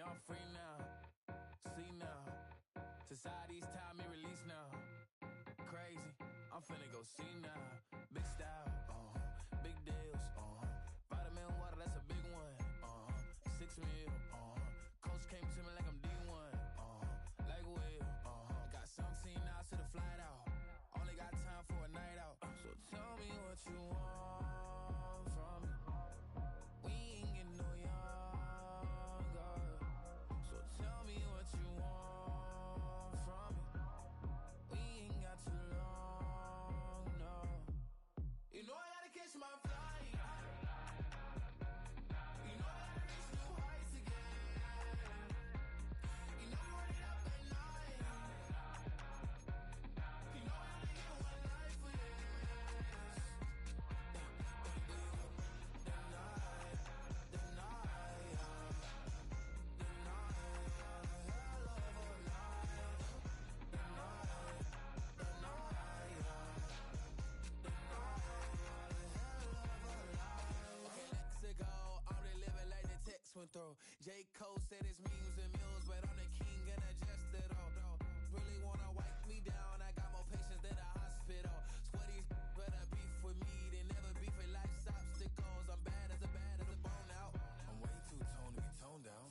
I'm free now. See now. Society's time me release now. Crazy, I'm finna go see now. Big style, big deals, vitamin water, that's a big one. 6 mil, coach came to me like I'm D1, like Will, got 17 hours to the flight out. Only got time for a night out. So tell me what you want from me. We ain't getting no younger. So tell me what you want from me. We ain't got too long, no. You know I gotta catch my flight. You know I gotta reach new heights again. You know we run it up at night. You know I only get one life for this. Went through. J. Cole said it's memes and mules, but I'm the king and adjust it all. Really wanna wipe me down. I got more patience than a hospital. Sweaty better beef with me than never beef with life's obstacles. I'm bad as a bone out. I'm way too toned to be toned down.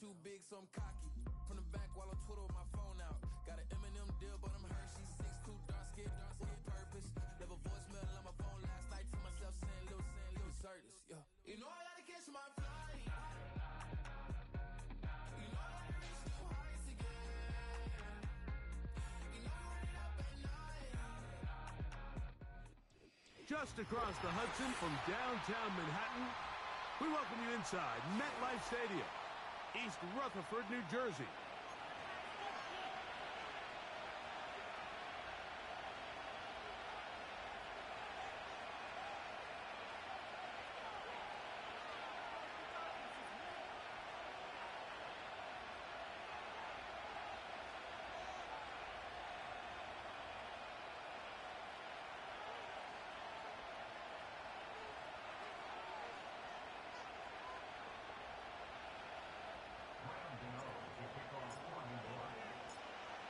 Too big, so I'm cocky. From the back while I'm Twitter with my phone out. Got an Eminem deal, but I'm Hershey 6'2", dark skin with purpose. Never voicemail on my phone last night to myself saying little Curtis, yeah. You know I gotta catch my flight. You know I gotta reach new heights again. You know we run it up at night. Just across the Hudson from downtown Manhattan, we welcome you inside MetLife Stadium, East Rutherford, New Jersey.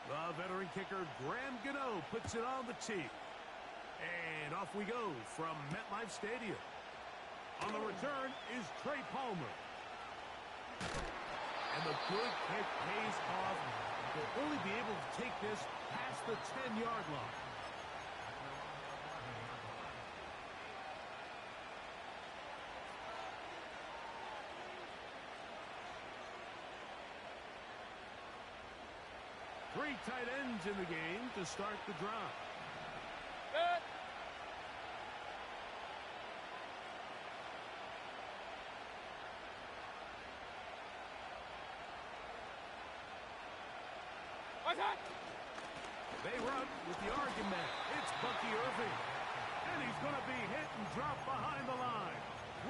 The veteran kicker, Graham Gano, puts it on the tee. And off we go from MetLife Stadium. On the return is Trey Palmer. And the good kick pays off. They'll only be able to take this past the 10-yard line. Three tight ends in the game to start the drive. Good. What's that? They run with the argument. It's Bucky Irving. And he's going to be hit and dropped behind the line.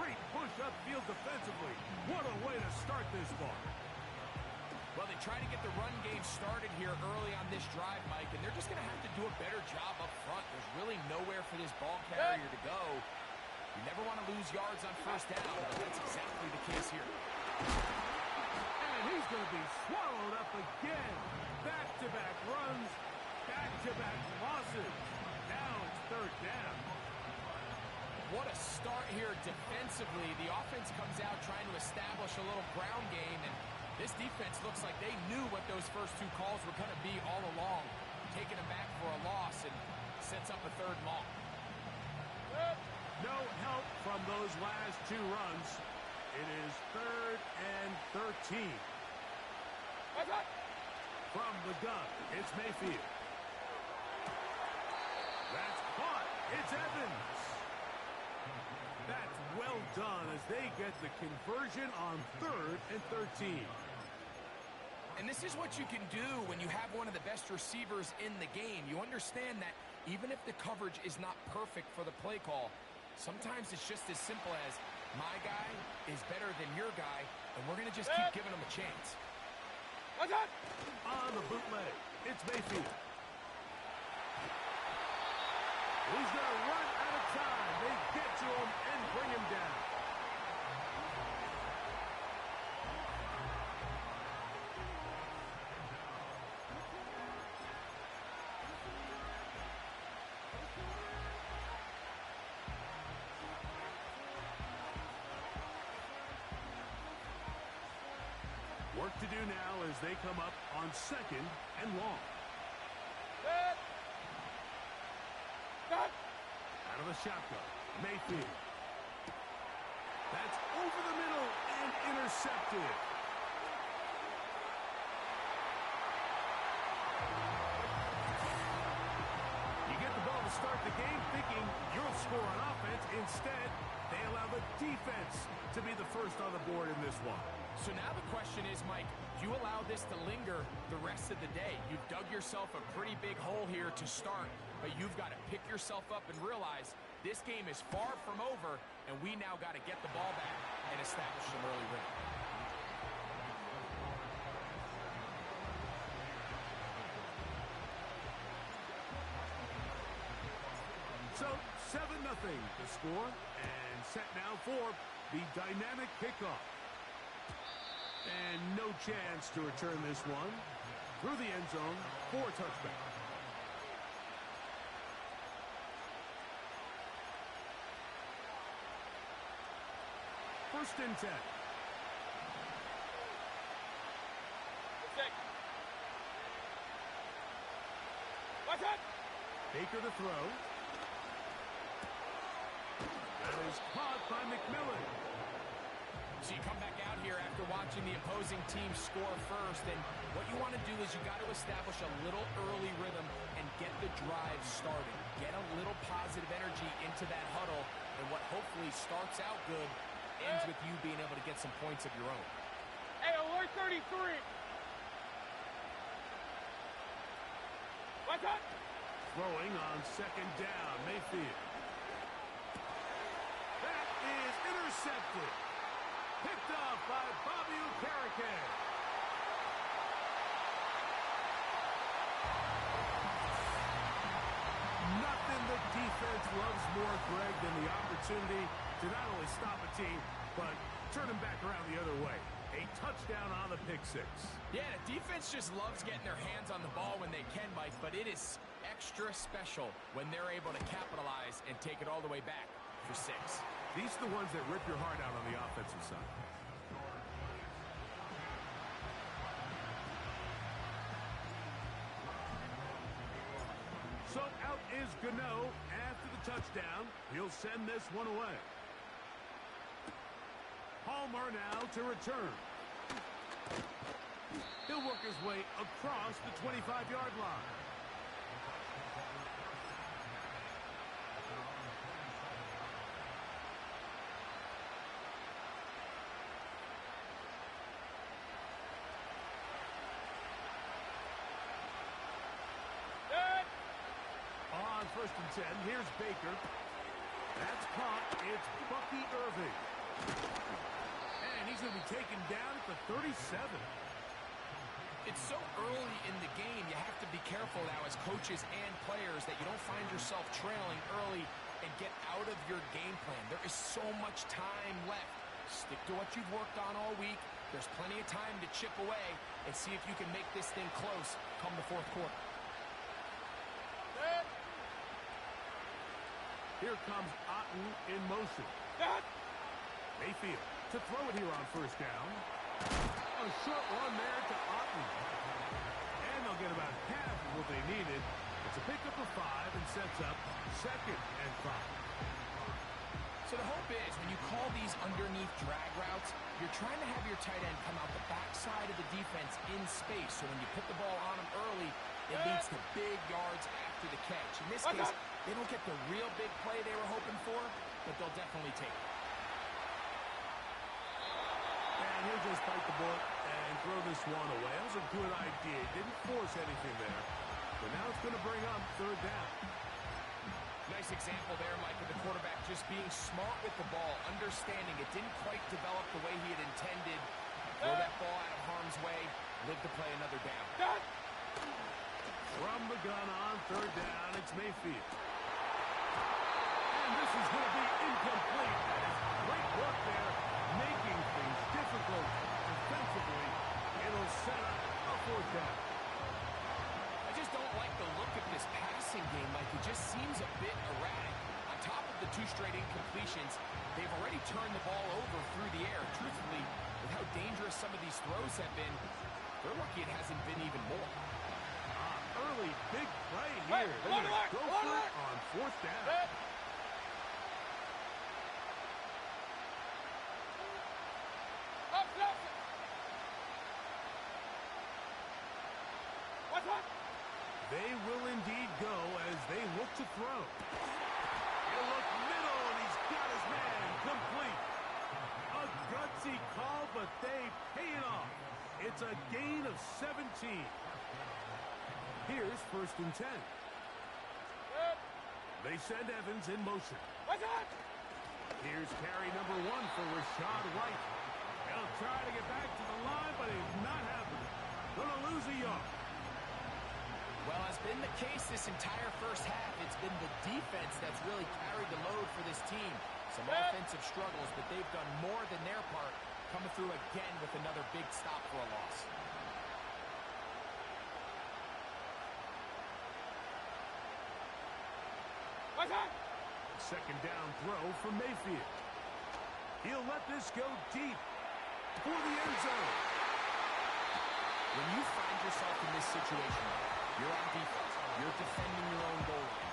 Great push upfield defensively. What a way to start this ball. Well, they try to get the run game started here early on this drive, Mike, and they're just going to have to do a better job up front. There's really nowhere for this ball carrier to go. You never want to lose yards on first down, but that's exactly the case here. And he's going to be swallowed up again. Back-to-back runs, back-to-back losses. Now it's third down. What a start here defensively. The offense comes out trying to establish a little ground game, and this defense looks like they knew what those first two calls were going to be all along. Taking them back for a loss and sets up a third and long. No help from those last two runs. It is 3rd and 13. From the gun, it's Mayfield. That's caught. It's Evans. That's well done as they get the conversion on 3rd and 13. And this is what you can do when you have one of the best receivers in the game. You understand that even if the coverage is not perfect for the play call, sometimes it's just as simple as my guy is better than your guy, and we're going to just keep giving him a chance. On the bootleg, it's Mayfield. He's going to run out of time. They get to him and bring him down. Work to do now as they come up on 2nd and long. Set. Cut. Out of the shotgun, Mayfield. That's over the middle and intercepted. You get the ball to start the game thinking you'll score on offense. Instead, they allow the defense to be the first on the board in this one. So now the question is, Mike, do you allow this to linger the rest of the day? You've dug yourself a pretty big hole here to start, but you've got to pick yourself up and realize this game is far from over, and we now got to get the ball back and establish some early rhythm. So, 7-0 the score, and set now for the dynamic kickoff. And no chance to return this one through the end zone for a touchback. First and 10. Six. Watch it. Baker to throw. That is caught by McMillan. So you come back out here after watching the opposing team score first, and what you want to do is you got to establish a little early rhythm and get the drive started. Get a little positive energy into that huddle, and what hopefully starts out good ends with you being able to get some points of your own. Hey, alert 33. Watch it. Throwing on 2nd down, Mayfield. That is intercepted. Picked off by Bobby Ukarike. Nothing the defense loves more, Greg, than the opportunity to not only stop a team, but turn them back around the other way. A touchdown on the pick six. Yeah, the defense just loves getting their hands on the ball when they can, Mike, but it is extra special when they're able to capitalize and take it all the way back for 6. These are the ones that rip your heart out on the offensive side. So out is Gano after the touchdown. He'll send this one away. Palmer now to return. He'll work his way across the 25-yard line. On 1st and 10, here's Baker. That's caught. It's Bucky Irving. And he's going to be taken down at the 37. It's so early in the game, you have to be careful now as coaches and players that you don't find yourself trailing early and get out of your game plan. There is so much time left. Stick to what you've worked on all week. There's plenty of time to chip away and see if you can make this thing close come the 4th quarter. Here comes Otten in motion. Mayfield to throw it here on 1st down. A short one there to Otten. And they'll get about half of what they needed. It's a pickup of 5 and sets up 2nd and 5. So the hope is when you call these underneath drag routes, you're trying to have your tight end come out the backside of the defense in space. So when you put the ball on him early, it leads to big yards after the catch. In this case, they don't get the real big play they were hoping for, but they'll definitely take it. And he'll just bite the bullet and throw this one away. That was a good idea. He didn't force anything there. But now it's going to bring up 3rd down. Nice example there, Mike, of the quarterback just being smart with the ball, understanding it didn't quite develop the way he had intended. Throw that ball out of harm's way, live to play another down. From the gun on 3rd down, it's Mayfield. And this is going to be incomplete. That is great work there, making things difficult defensively. It'll set up a 4th down. I just don't like the look of this passing game, Mike. It just seems a bit erratic. On top of the 2 straight incompletions, they've already turned the ball over through the air. Truthfully, with how dangerous some of these his throws have been, they're lucky it hasn't been even more. Early big play Hey, here. They're going to go for alert. it on fourth down. Set. Up, up. What's up? They will indeed go as they look to throw. He'll look middle, and he's got his man complete. A gutsy call, but they pay it off. It's a gain of 17. Here's 1st and 10. Set. They send Evans in motion. What's up? Here's carry number 1 for Rashad White. He'll try to get back to the line, but it's not happening. Gonna lose a yard. Well, as been the case this entire first half, it's been the defense that's really carried the load for this team. Some offensive struggles, but they've done more than their part, coming through again with another big stop for a loss. What's up? Second down throw from Mayfield. He'll let this go deep for the end zone. When you find yourself in this situation, you're on defense, you're defending your own goal line,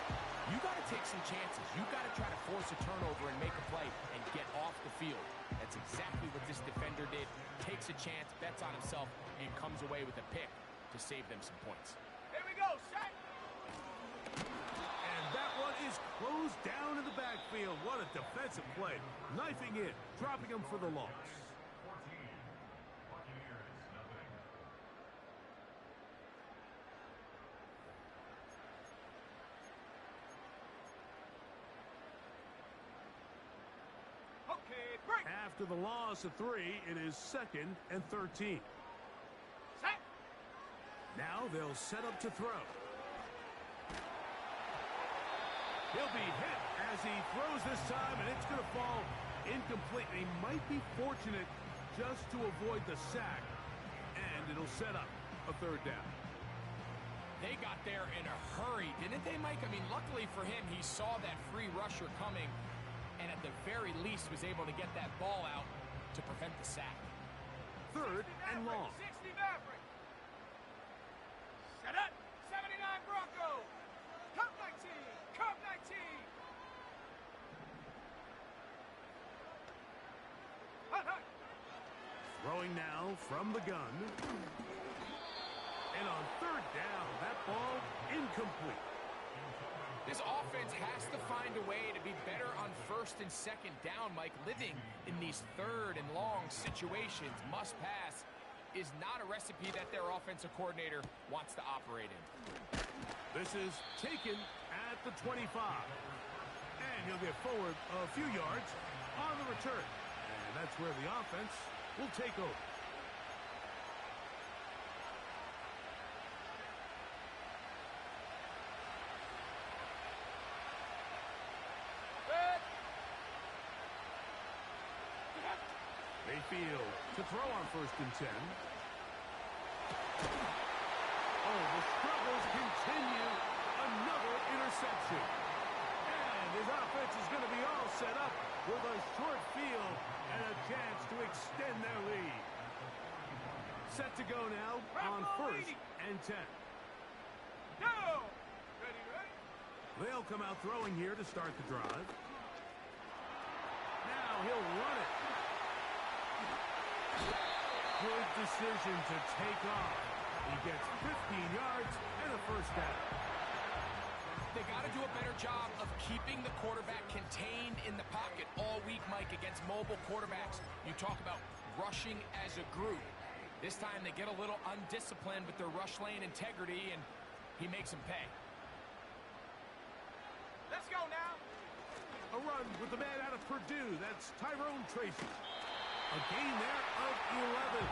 you got to take some chances. You got to try to force a turnover and make a play and get off the field. That's exactly what this defender did. Takes a chance, bets on himself, and comes away with a pick to save them some points. Here we go. Set. And that one is closed down in the backfield. What a defensive play. Knifing in, dropping him for the loss. Okay, break. After the loss of 3, it is 2nd and 13. Set. Now they'll set up to throw. He'll be hit as he throws this time, and it's going to fall incomplete. He might be fortunate just to avoid the sack, and it'll set up a 3rd down. They got there in a hurry, didn't they, Mike? I mean, luckily for him, he saw that free rusher coming, and at the very least was able to get that ball out to prevent the sack. 3rd and long. 60 Maverick. Set up. 79 Bronco. Cup 19. Cup 19. Hut, hut. Throwing now from the gun. And on 3rd down, that ball incomplete. This offense has to find a way to be better on 1st and 2nd down, Mike. Living in these 3rd and long situations, must pass, is not a recipe that their offensive coordinator wants to operate in. This is taken at the 25. And he'll get forward a few yards on the return. And that's where the offense will take over. Set. Mayfield to throw on 1st and 10. Oh, the struggles continue. Another interception. And his offense is going to be all set up with a short field and a chance to extend their lead. Set to go now on 1st and 10. Go. Ready, ready. They'll come out throwing here to start the drive. Now he'll run it. Good decision to take off. He gets 15 yards and a 1st down. They got to do a better job of keeping the quarterback contained in the pocket all week, Mike, against mobile quarterbacks. You talk about rushing as a group. This time they get a little undisciplined with their rush lane integrity, and he makes them pay. Let's go now. A run with the man out of Purdue. That's Tyrone Tracy. A gain there of 11.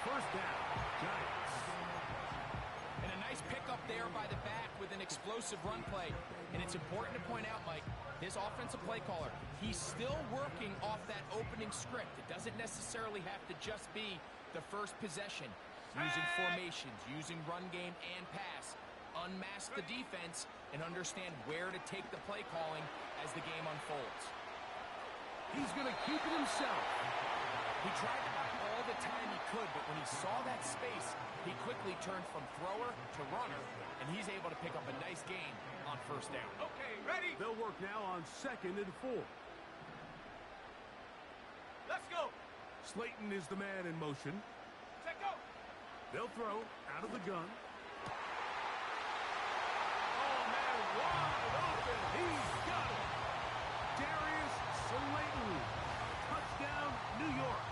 1st down, Giants. And a nice pickup there by the back with an explosive run play. And it's important to point out, Mike, this offensive play caller, he's still working off that opening script. It doesn't necessarily have to just be the first possession. Using formations, using run game and pass. Unmask the defense and understand where to take the play calling as the game unfolds. He's going to keep it himself. He tried to buy all the the time he could, but when he saw that space, he quickly turned from thrower to runner, and he's able to pick up a nice gain on first down. Okay, ready? They'll work now on 2nd and 4. Let's go. Slayton is the man in motion. Check go. They'll throw out of the gun. Oh, man, wide open. He's got it. Darius Slayton. Touchdown, New York.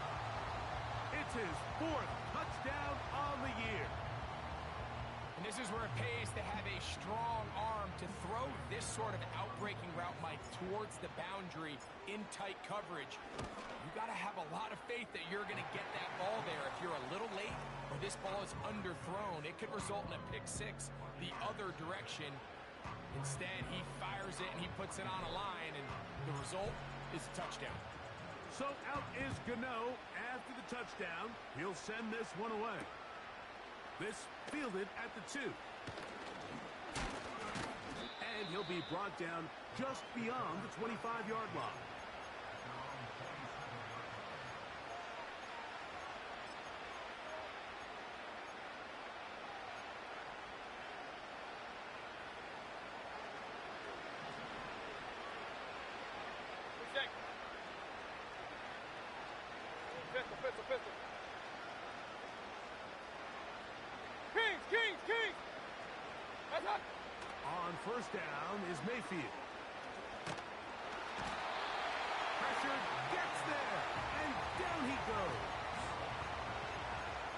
It's his 4th touchdown on the year. And this is where it pays to have a strong arm to throw this sort of outbreaking route, Mike, towards the boundary in tight coverage. You got to have a lot of faith that you're going to get that ball there. If you're a little late or this ball is underthrown, it could result in a pick six the other direction. Instead, he fires it and he puts it on a line, and the result is a touchdown. So out is Gano after the touchdown. He'll send this one away. This fielded at the 2. And he'll be brought down just beyond the 25-yard line. Check. Pistol, pistol, pistol. Kings! That's up. On first down is Mayfield. Pressure gets there, and down he goes.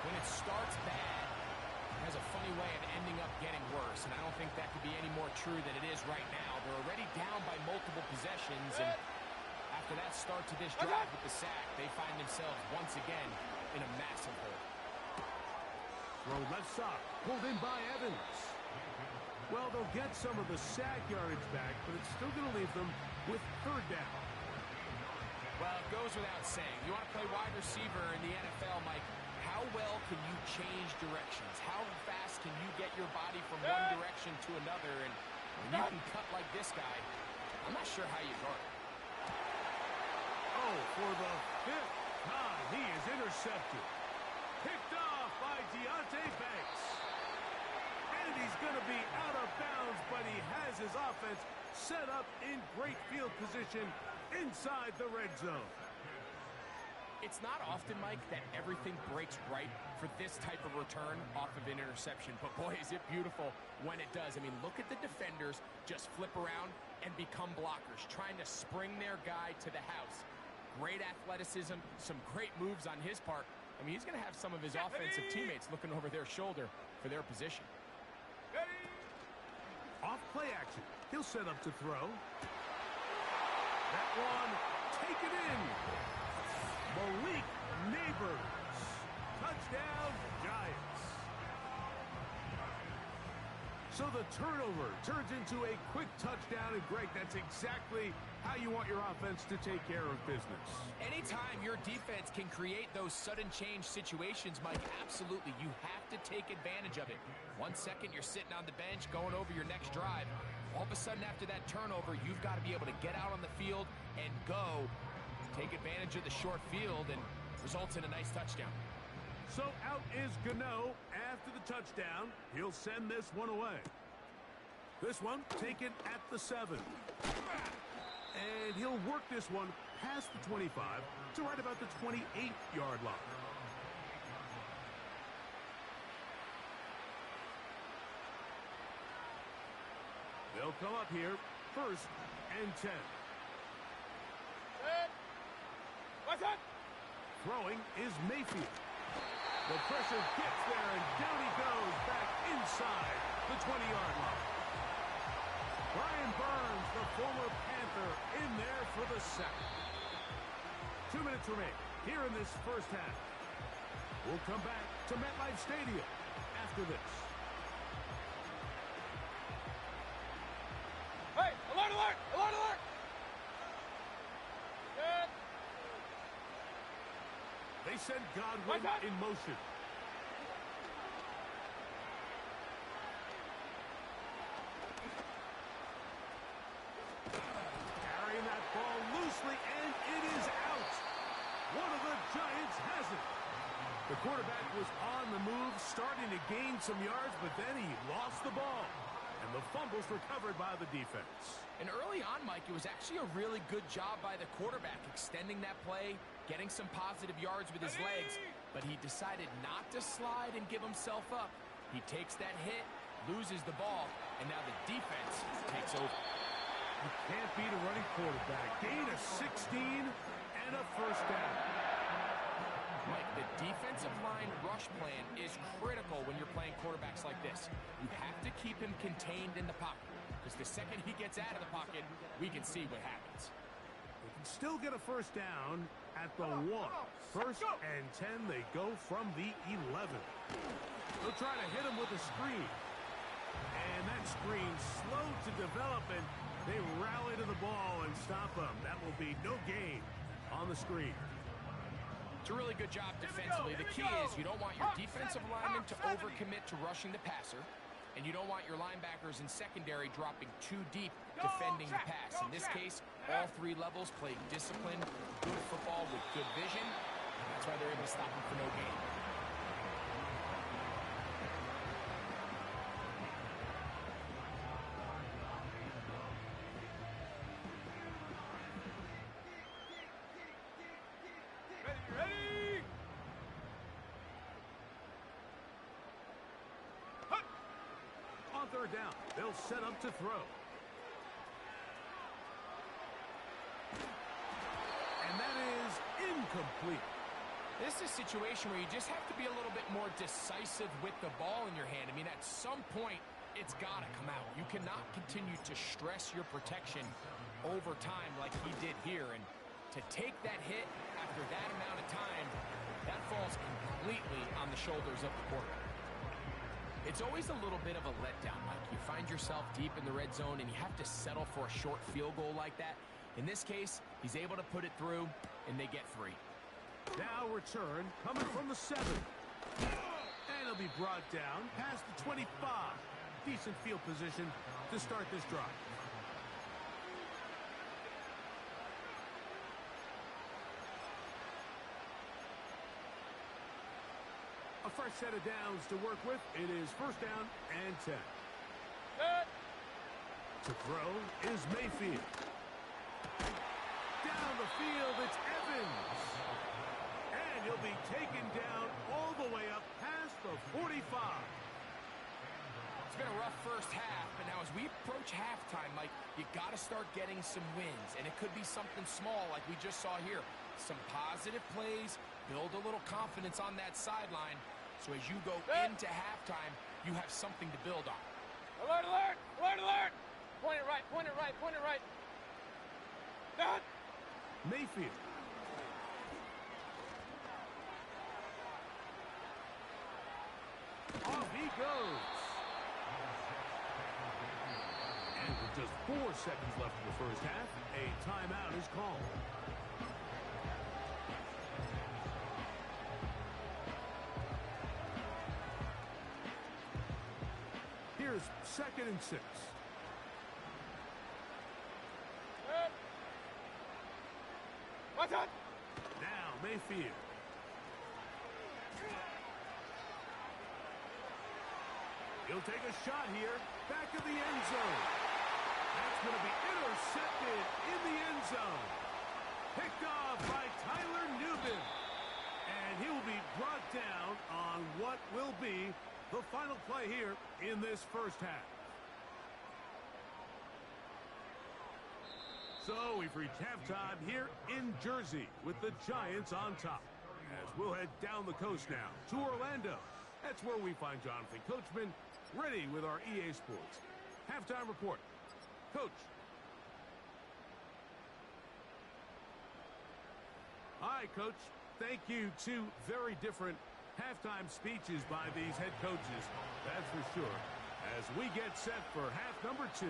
When it starts bad, it has a funny way of ending up getting worse, and I don't think that could be any more true than it is right now. They're already down by multiple possessions, and after that start to this drive with the sack, they find themselves once again in a massive hole. Throw left side, pulled in by Evans. Well, they'll get some of the sack yardage back, but it's still going to leave them with 3rd down. Well, it goes without saying. You want to play wide receiver in the NFL, Mike, how well can you change directions? How fast can you get your body from one direction to another? And when you can cut like this guy, I'm not sure how you guard it. Oh, for the 5th time, he is intercepted. Picked off by Deontay Banks. And he's going to be out of bounds, but he has his offense set up in great field position inside the red zone. It's not often, Mike, that everything breaks right for this type of return off of an interception. But, boy, is it beautiful when it does. I mean, look at the defenders just flip around and become blockers, trying to spring their guy to the house. Great athleticism, some great moves on his part. I mean, he's going to have some of his offensive teammates looking over their shoulder for their position. Off play action. He'll set up to throw. That one, take it in. Malik Neighbors. Touchdown, Giants. So the turnover turns into a quick touchdown, and Greg, that's exactly how you want your offense to take care of business. Anytime your defense can create those sudden change situations, Mike, absolutely, you have to take advantage of it. 1 second, you're sitting on the bench going over your next drive. All of a sudden, after that turnover, you've got to be able to get out on the field and go. Take advantage of the short field, and results in a nice touchdown. So out is Gano after the touchdown. He'll send this one away. This one taken at the 7. And he'll work this one past the 25 to right about the 28-yard line. They'll come up here, 1st and 10. What's up? Throwing is Mayfield. The pressure gets there, and down he goes back inside the 20-yard line. Brian Burns, the former Panther, in there for the sack. 2 minutes remain here in this first half. We'll come back to MetLife Stadium after this. Hey, alert, alert, alert, alert! Good. They send Godwin in motion. Carrying that ball loosely, and it is out. One of the Giants has it. The quarterback was on the move, starting to gain some yards, but then he lost the ball. And the fumble's recovered by the defense. And early on, Mike, it was actually a really good job by the quarterback, extending that play, getting some positive yards with his legs, but he decided not to slide and give himself up. He takes that hit, loses the ball, and now the defense takes over. You can't beat a running quarterback. Gain of 16 and a first down. Mike, the defensive line rush plan is critical when you're playing quarterbacks like this. You have to keep him contained in the pocket, because the second he gets out of the pocket, we can see what happens. They can still get a first down at the 1. First and 10, they go from the 11. They'll try to hit him with a screen. And that screen slow to develop, and they rally to the ball and stop him. That will be no gain on the screen. It's a really good job defensively. The key is you don't want your defensive linemen to overcommit to rushing the passer, and you don't want your linebackers in secondary dropping too deep defending the pass. In this case, all 3 levels played disciplined, good football with good vision, and that's why they're able to stop him for no gain. Third down. They'll set up to throw. And that is incomplete. This is a situation where you just have to be a little bit more decisive with the ball in your hand. I mean, at some point, it's got to come out. You cannot continue to stress your protection over time like he did here. And to take that hit after that amount of time, that falls completely on the shoulders of the quarterback. It's always a little bit of a letdown, Mike. You find yourself deep in the red zone, and you have to settle for a short field goal like that. In this case, he's able to put it through, and they get 3. Now return coming from the 7. And he'll be brought down past the 25. Decent field position to start this drive. A fresh set of downs to work with. It is first down and 10. To throw is Mayfield. Down the field, it's Evans. And he'll be taken down all the way up past the 45. It's been a rough first half, but now as we approach halftime, Mike, you got to start getting some wins. And it could be something small like we just saw here. Some positive plays, build a little confidence on that sideline. So as you go into halftime, you have something to build on. Alert, alert! Alert, alert! Point it right, point it right, point it right. Done! Mayfield. Off he goes. And with just 4 seconds left in the first half, a timeout is called. Here's 2nd and 6. What's up? Now Mayfield. He'll take a shot here. Back of the end zone. That's going to be intercepted in the end zone. Picked off by Tyler Newman. And he will be brought down on what will be the final play here in this first half. So we've reached halftime here in Jersey with the Giants on top. As we'll head down the coast now to Orlando. That's where we find Jonathan Coachman ready with our EA Sports halftime report. Coach. Hi, Coach. Thank you. 2 very different halftime speeches by these head coaches, that's for sure, as we get set for half number 2.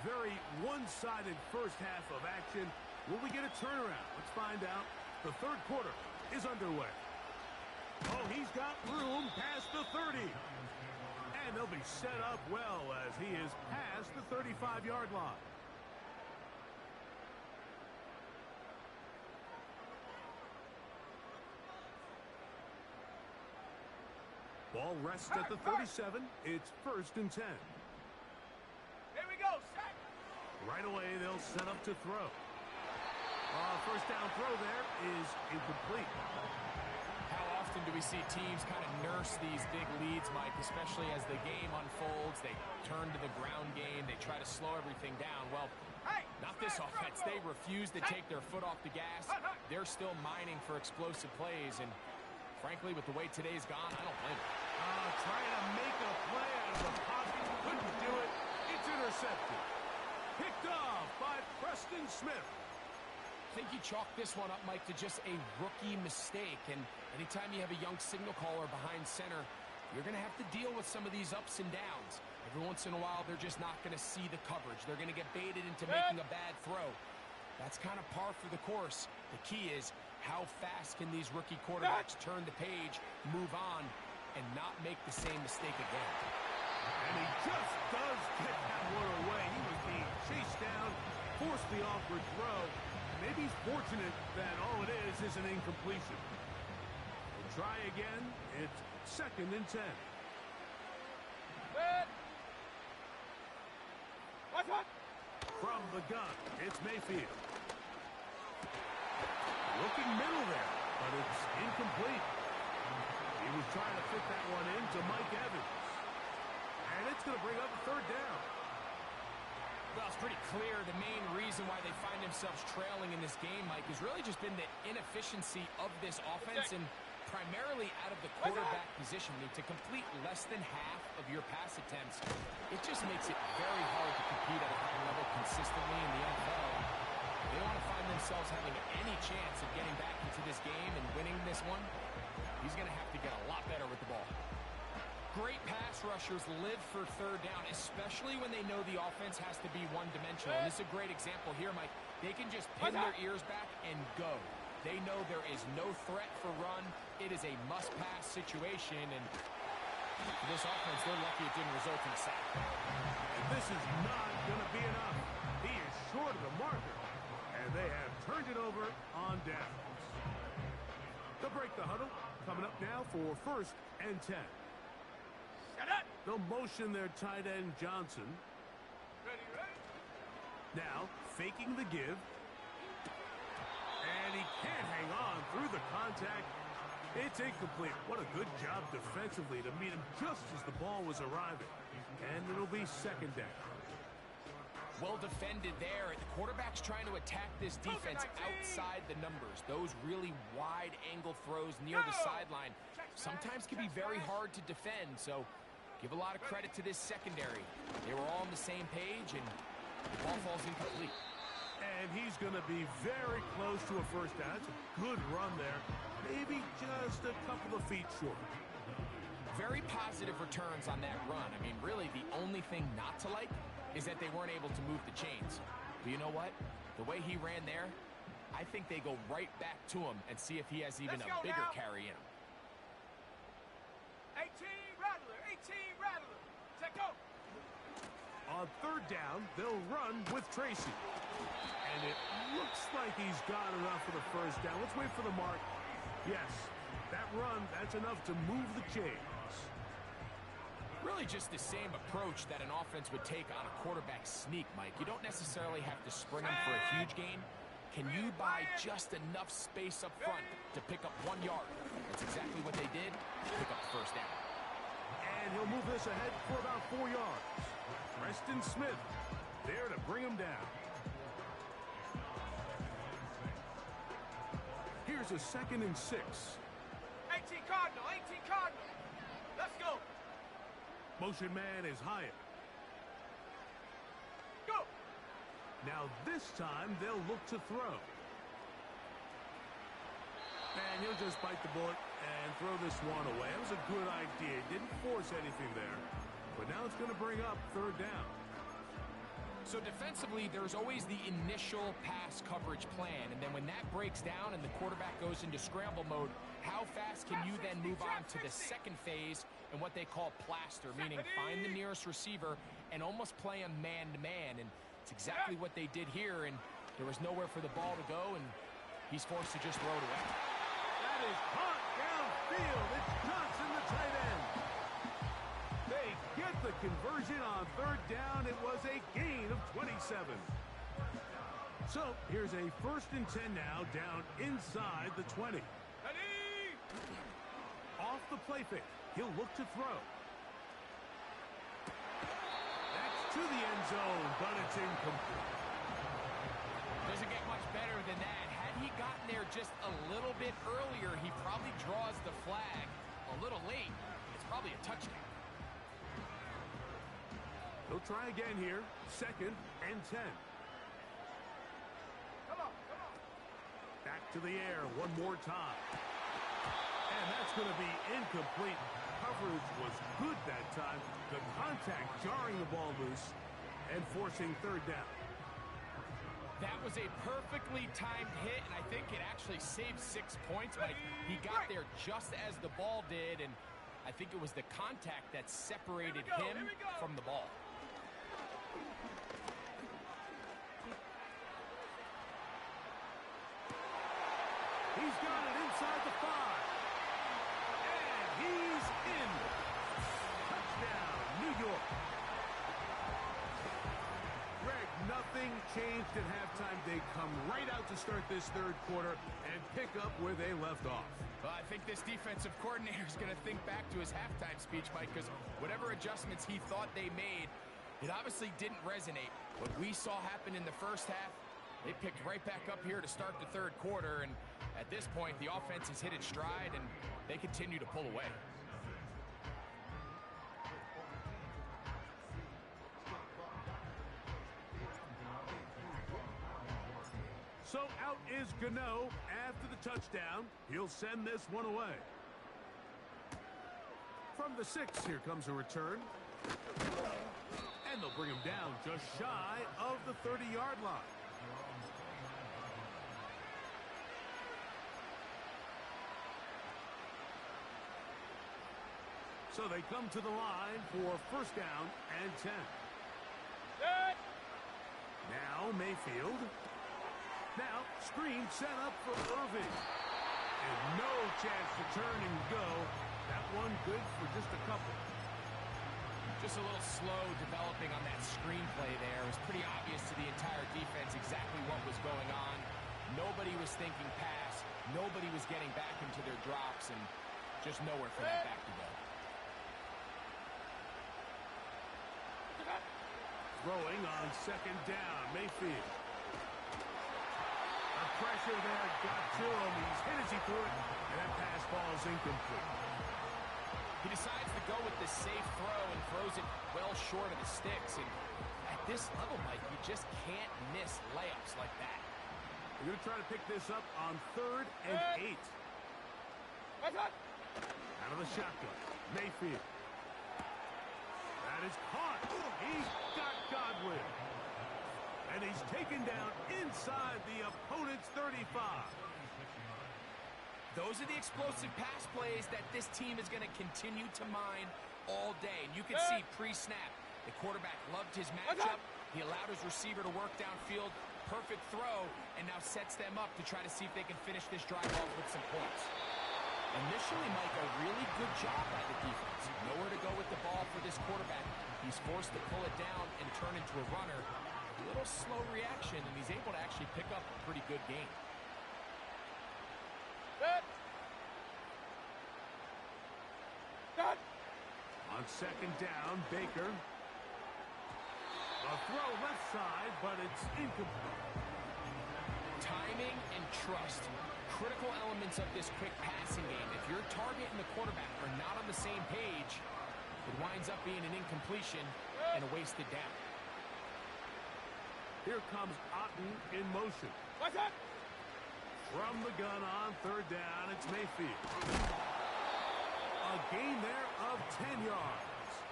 Very one-sided first half of action. Will we get a turnaround? Let's find out. The third quarter is underway. Oh, he's got room past the 30. And they'll be set up well as he is past the 35-yard line. Ball rests at the 37. It's 1st and 10. Here we go. Set. Right away, they'll set up to throw. First down throw there is incomplete. How often do we see teams kind of nurse these big leads, Mike, especially as the game unfolds? They turn to the ground game. They try to slow everything down. Well, not this offense. They refuse to take their foot off the gas. They're still mining for explosive plays, and frankly, with the way today's gone, I don't blame them. Trying to make a play out of the pocket. Couldn't do it. It's intercepted. Picked off by Preston Smith. I think you chalk this one up, Mike, to just a rookie mistake. And anytime you have a young signal caller behind center, you're going to have to deal with some of these ups and downs. Every once in a while, they're just not going to see the coverage. They're going to get baited into making a bad throw. That's kind of par for the course. The key is how fast can these rookie quarterbacks turn the page, move on, and not make the same mistake again. And he just does get that one away. He was being chased down, forced the awkward throw. Maybe he's fortunate that all it is an incompletion. We'll try again. It's 2nd and 10. Good. Watch one. From the gun, it's Mayfield. Looking middle there, but it's incomplete. He was trying to fit that one into Mike Evans. And it's going to bring up a 3rd down. Well, it's pretty clear the main reason why they find themselves trailing in this game, Mike, has really just been the inefficiency of this offense and primarily out of the quarterback position. I mean, to complete less than half of your pass attempts, it just makes it very hard to compete at a high level consistently in the NFL. They want to find themselves having any chance of getting back into this game and winning this one. He's going to have to get a lot better with the ball. Great pass rushers live for 3rd down, especially when they know the offense has to be one-dimensional. And this is a great example here, Mike. They can just pin their ears back and go. They know there is no threat for run. It is a must-pass situation, and for this offense, they're lucky it didn't result in a sack. And this is not going to be enough. He is short of the marker, and they have turned it over on downs. They'll break the huddle. Coming up now for 1st and 10. They'll motion their tight end Johnson. Ready, ready. Now, faking the give. And he can't hang on through the contact. It's incomplete. What a good job defensively to meet him just as the ball was arriving. And it'll be 2nd down. Well defended there. The quarterback's trying to attack this defense outside the numbers. Those really wide angle throws near the sideline sometimes can be very hard to defend. So give a lot of credit to this secondary. They were all on the same page, and the ball falls incomplete. And he's going to be very close to a 1st down. It's a good run there. Maybe just a couple of feet short. Very positive returns on that run. I mean, really, the only thing not to like is that they weren't able to move the chains. But you know what? The way he ran there, I think they go right back to him and see if he has even a bigger carry in him. 18 Rattler, 18 Rattler. Set go. On 3rd down, they'll run with Tracy. And it looks like he's got enough for the 1st down. Let's wait for the mark. Yes, that run, that's enough to move the chains. Really just the same approach that an offense would take on a quarterback sneak, Mike. You don't necessarily have to spring him for a huge gain. Can you buy just enough space up front to pick up 1 yard? That's exactly what they did. Pick up the 1st down. And he'll move this ahead for about 4 yards. Preston Smith there to bring him down. Here's a 2nd and 6. 18 Cardinal, 18 Cardinal. Let's go. Motion man is Hyatt. Go. Now this time they'll look to throw. And he'll just bite the bullet and throw this one away. It was a good idea. Didn't force anything there. But now it's going to bring up 3rd down. So defensively, there's always the initial pass coverage plan. And then when that breaks down and the quarterback goes into scramble mode, how fast can you then move on to the 2nd phase and what they call plaster, meaning find the nearest receiver and almost play him man-to-man. And it's exactly what they did here, and there was nowhere for the ball to go, and he's forced to just throw it away. That is caught downfield. It's Johnson, the tight end. conversion on third down. It was a gain of 27. So here's a 1st and 10 now, down inside the 20. Off the play fake. He'll look to throw. That's to the end zone, but it's incomplete. Doesn't get much better than that. Had he gotten there just a little bit earlier, he probably draws the flag. A little late. It's probably a touchdown. He'll try again here. 2nd and 10. Back to the air one more time. And that's going to be incomplete. Coverage was good that time. The contact jarring the ball loose and forcing 3rd down. That was a perfectly timed hit, and I think it actually saved 6 points, Mike. He got there just as the ball did, and I think it was the contact that separated him from the ball. He's got it inside the 5. And he's in. Touchdown, New York. Greg, nothing changed at halftime. They come right out to start this 3rd quarter and pick up where they left off. Well, I think this defensive coordinator is going to think back to his halftime speech, Mike, because whatever adjustments he thought they made, it obviously didn't resonate. What we saw happen in the first half, they picked right back up here to start the 3rd quarter, and at this point, the offense has hit its stride, and they continue to pull away. So out is Gano after the touchdown. He'll send this one away. From the 6, here comes a return. And they'll bring him down just shy of the 30-yard line. So they come to the line for 1st down and 10. Now Mayfield. Now screen set up for Irving. And no chance to turn and go. That one good for just a couple. Just a little slow developing on that screenplay there. It was pretty obvious to the entire defense exactly what was going on. Nobody was thinking pass. Nobody was getting back into their drops, and just nowhere for that back to go. Throwing on 2nd down, Mayfield. The pressure there got to him. He's hit as he threw it, and that pass ball's incomplete. He decides to go with the safe throw and throws it well short of the sticks. And at this level, Mike, you just can't miss layups like that. They're going to try to pick this up on 3rd and 8. Out of the shotgun, Mayfield. That is caught. He's got Godwin. And he's taken down inside the opponent's 35. Those are the explosive pass plays that this team is going to continue to mine all day. And you can see pre-snap, the quarterback loved his matchup. He allowed his receiver to work downfield. Perfect throw, and now sets them up to try to see if they can finish this drive off with some points. Initially, Mike, a really good job by the defense. Nowhere to go with the ball for this quarterback. He's forced to pull it down and turn into a runner. A little slow reaction, and he's able to actually pick up a pretty good game. On 2nd down, Baker. A throw left side, but it's incomplete. Timing and trust, critical elements of this quick passing game. If your target and the quarterback are not on the same page, it winds up being an incompletion and a wasted down. Here comes Otten in motion. From the gun on 3rd down, it's Mayfield. A gain there of 10 yards.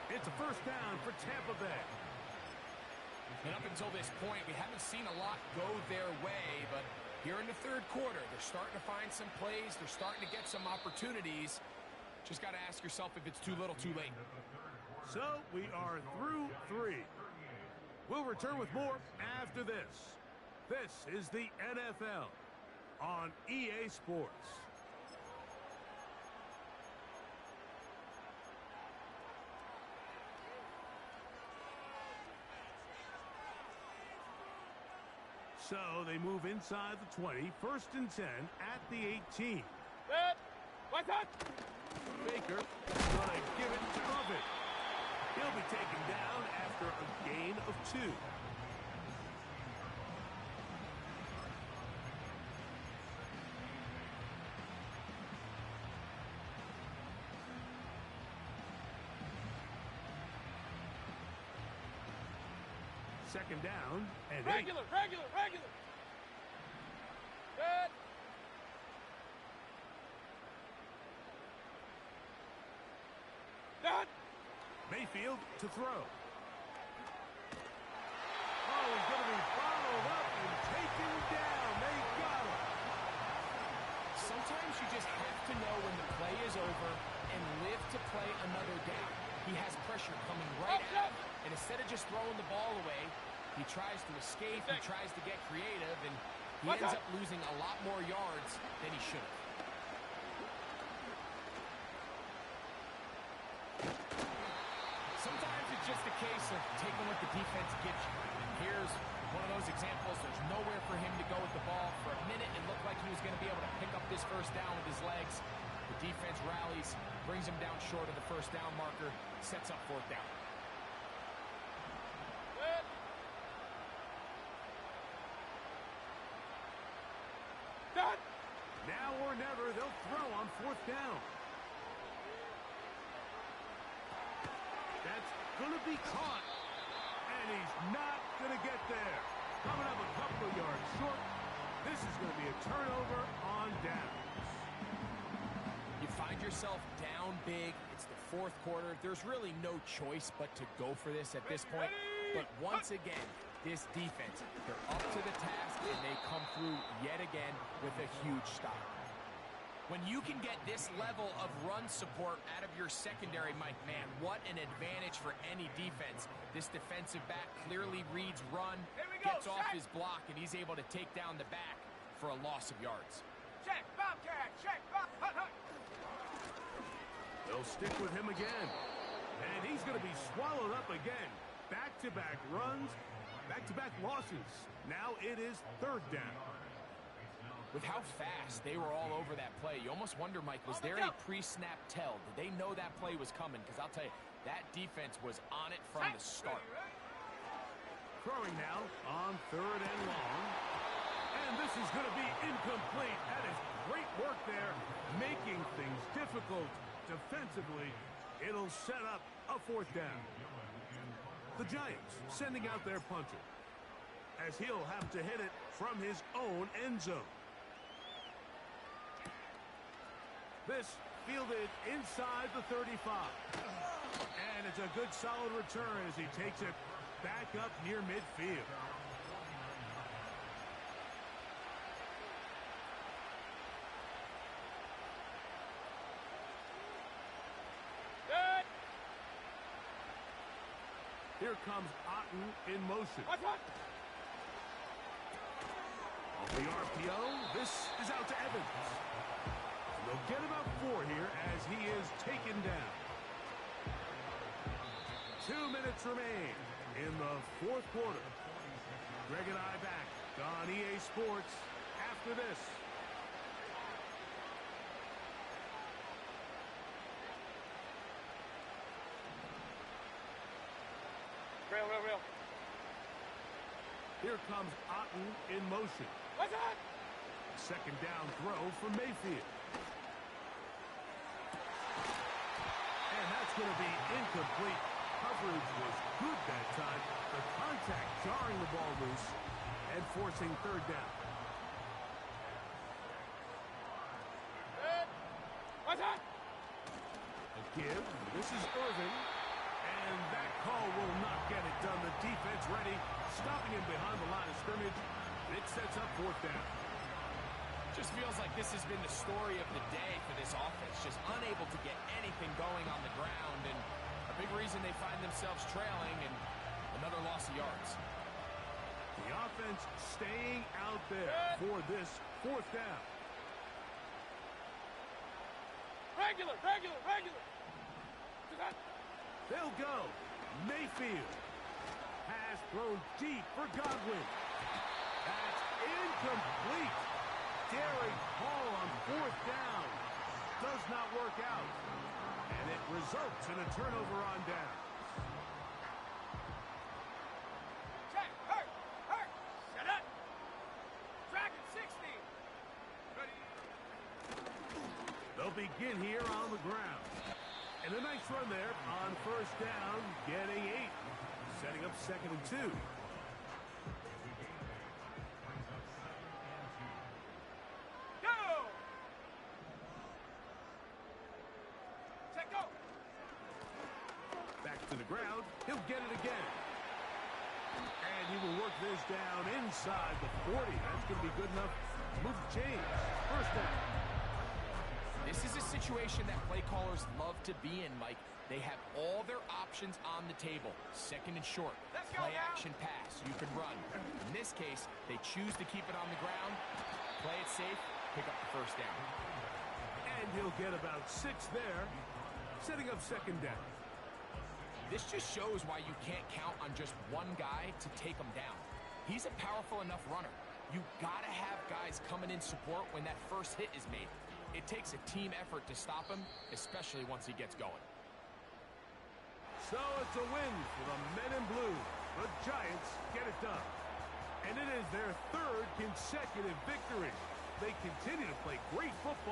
It's a 1st down for Tampa Bay. And up until this point, we haven't seen a lot go their way, but here in the 3rd quarter, they're starting to find some plays. They're starting to get some opportunities. Just got to ask yourself if it's too little, too late. So we are through 3. We'll return with more after this. This is the NFL on EA Sports. So they move inside the 20, 1st and 10 at the 18. Good. What's that? Baker gonna give it to Irvin. He'll be taken down after a gain of 2. Second down and 8. Regular. Good. Done. Mayfield to throw. Oh, he's going to be followed up and taken down. They got him. Sometimes you just have to know when the play is over and live to play another down. He has pressure coming right at him, and instead of just throwing the ball away, he tries to escape, he tries to get creative, and he ends up losing a lot more yards than he should have. Sometimes it's just a case of taking what the defense gives you. And here's one of those examples. There's nowhere for him to go with the ball. For a minute, it looked like he was going to be able to pick up this first down with his legs. The defense rallies, brings him down short of the first down marker, sets up 4th down. Good. Done. Now or never, they'll throw on 4th down. That's going to be caught. And he's not going to get there. Coming up a couple of yards short. This is going to be a turnover on downs. You find yourself down big. It's the 4th quarter. There's really no choice but to go for this at this point. But once again, this defense, they're up to the task, and they come through yet again with a huge stop. When you can get this level of run support out of your secondary, Mike, man, what an advantage for any defense. This defensive back clearly reads run, gets off his block, and he's able to take down the back for a loss of yards. Check, Bobcat, check, Bobcat. They'll stick with him again. And he's going to be swallowed up again. Back-to-back runs, back-to-back losses. Now it is 3rd down. With how fast they were all over that play, you almost wonder, Mike, was there a pre-snap tell? Did they know that play was coming? Because I'll tell you, that defense was on it from the start. Throwing now on 3rd and long. And this is going to be incomplete. That is great work there, making things difficult defensively. It'll set up a 4th down. The Giants sending out their punter, as he'll have to hit it from his own end zone. This fielded inside the 35. And it's a good solid return as he takes it back up near midfield. Good. Here comes Otten in motion. What's what? Off the RPO, this is out to Evans. They'll get about 4 here as he is taken down. 2 minutes remain in the 4th quarter. Greg and I back on EA Sports after this. Real. Here comes Otten in motion. What's that? Second down throw for Mayfield. And that's going to be incomplete. Coverage was good that time. The contact jarring the ball loose and forcing 3rd down. Good. What's that? A give. This is Irvin. And that call will not get it done. The defense ready, stopping him behind the line of scrimmage. It sets up 4th down. Just feels like this has been the story of the day for this offense. Just unable to get anything going on the ground. And a big reason they find themselves trailing and another loss of yards. The offense staying out there for this 4th down. Regular. They'll go. Mayfield has thrown deep for Godwin. That's Incomplete. Daring call on fourth down. Does not work out. And it results in a turnover on down. Check. Hurt. Set up. Track at 60. Ready. They'll begin here on the ground. And a nice run there on first down, getting 8. Setting up 2nd and 2. Go! Check, go! Back to the ground. He'll get it again. And he will work this down inside the 40. That's going to be good enough to move the chains. First down. This is a situation that play callers love to be in, Mike. They have all their options on the table. 2nd and short. Let's go Play now. action pass. You can run. In this case, they choose to keep it on the ground, play it safe, pick up the first down. And he'll get about 6 there, setting up 2nd down. This just shows why you can't count on just one guy to take him down. He's a powerful enough runner. You gotta have guys coming in support when that first hit is made. It takes a team effort to stop him, especially once he gets going. So it's a win for the men in blue. The Giants get it done. And it is their 3rd consecutive victory. They continue to play great football.